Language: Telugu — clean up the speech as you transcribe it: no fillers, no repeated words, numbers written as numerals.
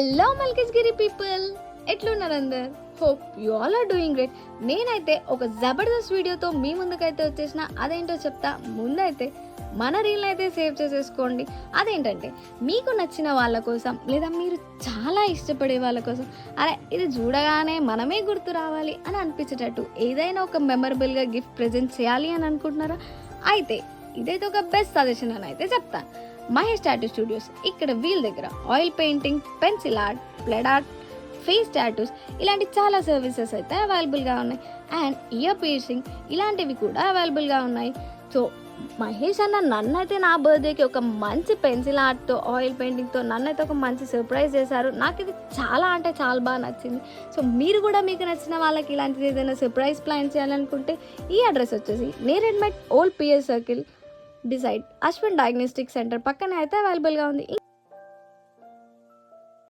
హలో మల్కజ్గిరి పీపుల్, ఎట్లున్నారు అందరు? Hope you all are doing great. నేనైతే ఒక జబర్దస్త్ వీడియోతో మీ ముందుకైతే వచ్చేసిన. అదేంటో చెప్తా. ముందైతే మన రీల్ని అయితే సేవ్ చేసేసుకోండి. అదేంటంటే మీకు నచ్చిన వాళ్ళ కోసం లేదా మీరు చాలా ఇష్టపడే వాళ్ళ కోసం, అరే ఇది చూడగానే మనమే గుర్తు రావాలి అని అనిపించేటట్టు ఏదైనా ఒక మెమరబుల్గా గిఫ్ట్ ప్రజెంట్ చేయాలి అని అనుకుంటున్నారా? అయితే ఇదైతే ఒక బెస్ట్ సజెషన్ అని అయితే చెప్తాను. మహేష్ టాటూ స్టూడియోస్, ఇక్కడ వీళ్ళ దగ్గర oil painting, pencil art, blood art, face tattoos ఇలాంటి చాలా సర్వీసెస్ అయితే అవైలబుల్గా ఉన్నాయి. అండ్ ఇయర్ పీర్సింగ్ ఇలాంటివి కూడా అవైలబుల్గా ఉన్నాయి. సో మహేష్ అన్న నన్నైతే నా బర్త్డేకి ఒక మంచి పెన్సిల్ ఆర్ట్తో, ఆయిల్ పెయింటింగ్తో నన్నైతే ఒక మంచి సర్ప్రైజ్ చేశారు. నాకు ఇది చాలా అంటే చాలా బాగా నచ్చింది. సో మీరు కూడా మీకు నచ్చిన వాళ్ళకి ఇలాంటిది ఏదైనా సర్ప్రైజ్ ప్లాన్ చేయాలనుకుంటే ఈ అడ్రస్ వచ్చేసి Neredmet old PS circle beside Ashwin diagnostic centre పక్కనే అయితే అవైలబుల్గా ఉంది.